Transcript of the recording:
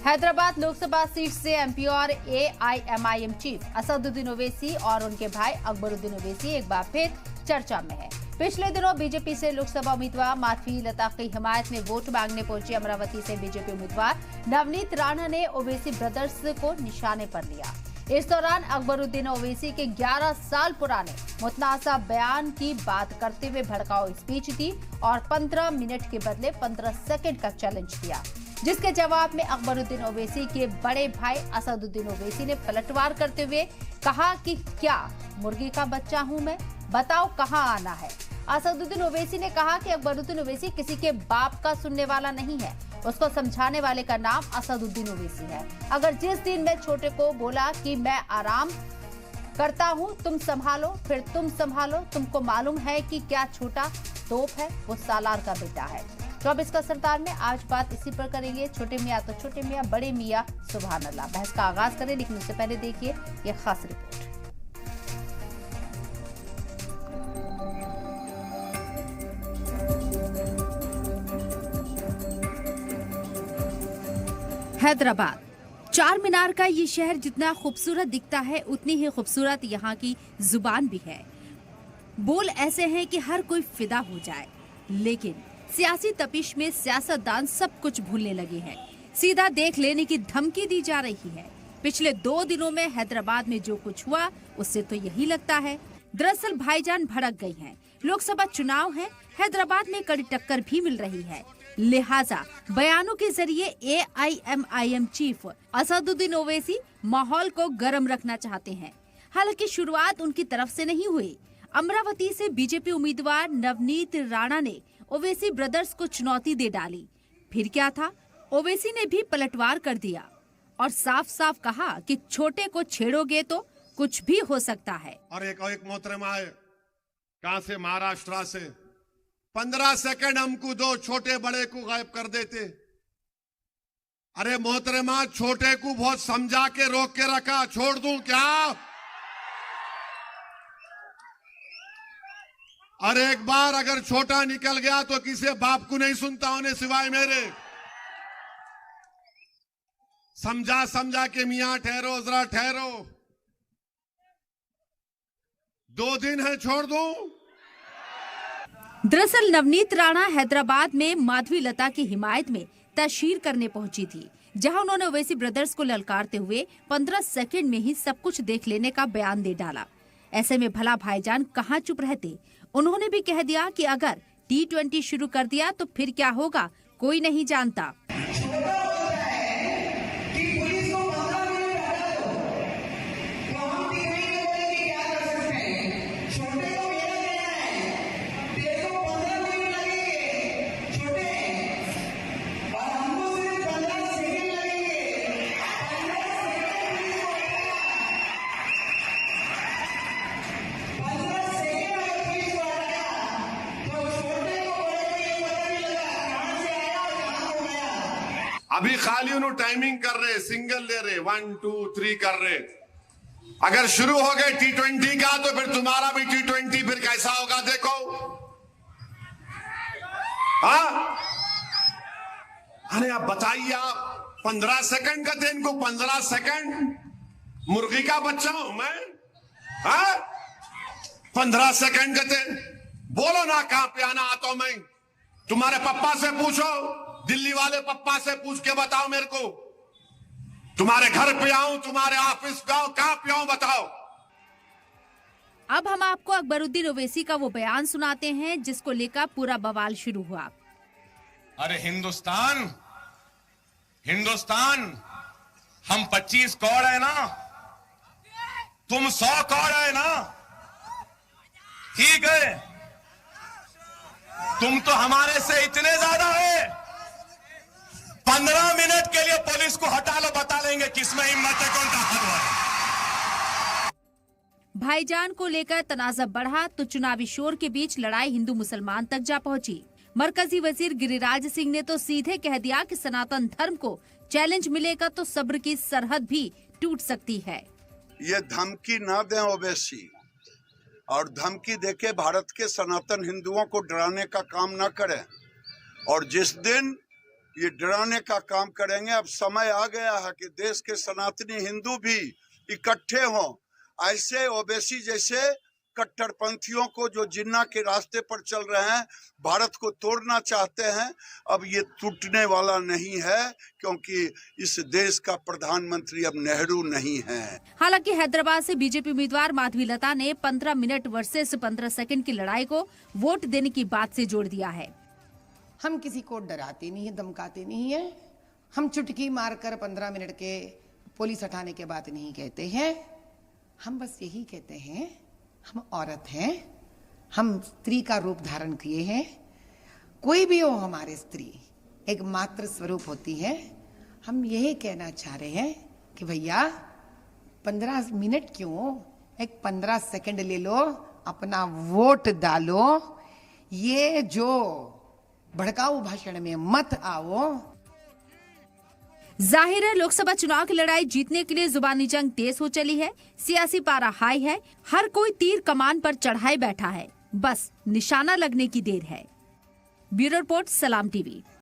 Hyderabad Lok Sabha seat से MP और AIMIM chief Asaduddin Owaisi और उनके भाई अकबरुद्दीन ओवैसी एक बार फिर चर्चा में है। पिछले दिनों बीजेपी से लोकसभा उम्मीदवार माधवी लता की हिमायत में वोट मांगने पहुंचे अमरावती से बीजेपी उम्मीदवार नवनीत राणा ने ओवैसी ब्रदर्स को निशाने पर लिया। इस दौरान अकबरुद्दीन ओवैसी के 11 साल पुराने मुतनाज़ा बयान की बात करते हुए भड़काऊ स्पीच दी और 15 मिनट के बदले 15 सेकंड का चैलेंज दिया, जिसके जवाब में अकबरुद्दीन ओवैसी के बड़े भाई असदुद्दीन ओवैसी ने पलटवार करते हुए कहा कि क्या मुर्गी का बच्चा हूं मैं, बताओ कहां आना है। असदुद्दीन ओवैसी ने कहा कि अकबरुद्दीन ओवैसी किसी के बाप का सुनने वाला नहीं है, उसको समझाने वाले का नाम असदुद्दीन ओवैसी है। अगर जिस दिन मैं छोटे को बोला कि मैं आराम करता हूं, तुम संभालो, फिर तुम संभालो, तुमको मालूम है कि क्या छोटा तोप है, वो सालार का बेटा है। 24 का सरदार में आज बात इसी पर करेंगे। छोटे मियाँ तो छोटे मियाँ, बड़े मियाँ सुभान अल्लाह। बहस का आगाज करें, लेकिन उससे पहले देखिए ये खास रिपोर्ट। हैदराबाद, चार मीनार का ये शहर जितना खूबसूरत दिखता है, उतनी ही खूबसूरत यहाँ की जुबान भी है। बोल ऐसे हैं कि हर कोई फिदा हो जाए, लेकिन सियासी तपिश में सियासतदान सब कुछ भूलने लगे हैं। सीधा देख लेने की धमकी दी जा रही है। पिछले 2 दिनों में हैदराबाद में जो कुछ हुआ, उससे तो यही लगता है। दरअसल भाईजान भड़क गई हैं। लोकसभा चुनाव है, हैदराबाद में कड़ी टक्कर भी मिल रही है। लिहाजा बयानों के जरिए एआईएमआईएम चीफ असदुद्दीन ओवैसी माहौल को गर्म रखना चाहते हैं। हालांकि शुरुआत उनकी तरफ से नहीं हुई। अमरावती से बीजेपी उम्मीदवार नवनीत राणा ने ओवैसी ब्रदर्स को चुनौती दे डाली। फिर क्या था, ओवैसी ने भी पलटवार कर दिया और साफ साफ कहा कि छोटे को छेड़ोगे तो कुछ भी हो सकता है। और एक मोहतरमा है, कहां से, महाराष्ट्र से, 15 सेकंड हमको दो, छोटे बड़े को गायब कर देते। अरे मोहतरमा, छोटे को बहुत समझा के रोक के रखा, छोड़ दूं क्या? और एक बार अगर छोटा निकल गया तो किसी बाप को नहीं सुनता होने सिवाय मेरे। समझा समझा के मियां ठहरो, जरा ठहरो, 2 दिन है, छोड़ दूं। दरअसल नवनीत राणा हैदराबाद में माधवी लता की हिमायत में तशहीर करने पहुंची थी, जहां उन्होंने ओवैसी ब्रदर्स को ललकारते हुए 15 सेकंड में ही सब कुछ देख लेने का बयान दे डाला। ऐसे में भला भाईजान कहां चुप रहते। उन्होंने भी कह दिया कि अगर T20 शुरू कर दिया तो फिर क्या होगा, कोई नहीं जानता। अभी खाली उन्होंने टाइमिंग कर रहे, सिंगल ले रहे, 1 2 3 कर रहे। अगर शुरू हो गए T20 का तो फिर तुम्हारा भी T20 फिर कैसा होगा देखो। हाँ, अरे आप बताइए, आप 15 सेकंड कहते, इनको 15 सेकंड, मुर्गी का बच्चा हूं मैं? हाँ, 15 सेकंड कहते, बोलो ना कहां पे आना आता हूं मैं। तुम्हारे पप्पा से पूछो, दिल्ली वाले पप्पा से पूछ के बताओ मेरे को, तुम्हारे घर पे आऊं, तुम्हारे ऑफिस पे आऊं, कहां पे आऊं बताओ। अब हम आपको अकबरुद्दीन ओवैसी का वो बयान सुनाते हैं जिसको लेकर पूरा बवाल शुरू हुआ। अरे हिंदुस्तान, हम 25 करोड़ है ना, तुम 100 करोड़ है ना, ठीक है। तुम तो हमारे से इतने ज्यादा है, 15 मिनट के लिए पुलिस को हटा लो, बता लेंगे किसमें हिम्मत है, कौन ताकतवर है। भाईजान को लेकर तनाज़ा बढ़ा तो चुनावी शोर के बीच लड़ाई हिंदू मुसलमान तक जा पहुंची। मरकजी वजीर गिरिराज सिंह ने तो सीधे कह दिया कि सनातन धर्म को चैलेंज मिलेगा तो सब्र की सरहद भी टूट सकती है। ये धमकी न दें ओवैसी, और धमकी देके भारत के सनातन हिंदुओं को डराने का काम न करें। और जिस दिन ये डराने का काम करेंगे। अब समय आ गया है कि देश के सनातनी हिंदू भी इकट्ठे हों। ऐसे ओवैसी जैसे कट्टरपंथियों को जो जिन्ना के रास्ते पर चल रहे हैं, भारत को तोड़ना चाहते हैं, अब ये टूटने वाला नहीं है, क्योंकि इस देश का प्रधानमंत्री अब नेहरू नहीं है। हालांकि हैदराबाद से बीजेपी उम्मीदवार माधवी लता ने 15 मिनट वर्सेस 15 सेकंड की लड़ाई को वोट देने की बात से जोड़ दिया है। हम किसी को डराते नहीं है, धमकाते नहीं है। हम चुटकी मारकर 15 मिनट के पुलिस हटाने के बात नहीं कहते हैं। हम बस यही कहते हैं, हम औरत हैं, हम स्त्री का रूप धारण किए हैं। कोई भी हो हमारे स्त्री एक मात्र स्वरूप होती है। हम यही कहना चाह रहे हैं कि भैया 15 मिनट क्यों, एक 15 सेकंड ले लो, अपना वोट डालो। ये जो भड़काऊ भाषण में मत आओ। जाहिर है लोकसभा चुनाव की लड़ाई जीतने के लिए जुबानी जंग तेज हो चली है। सियासी पारा हाई है, हर कोई तीर कमान पर चढ़ाए बैठा है, बस निशाना लगने की देर है। ब्यूरो रिपोर्ट, सलाम टीवी।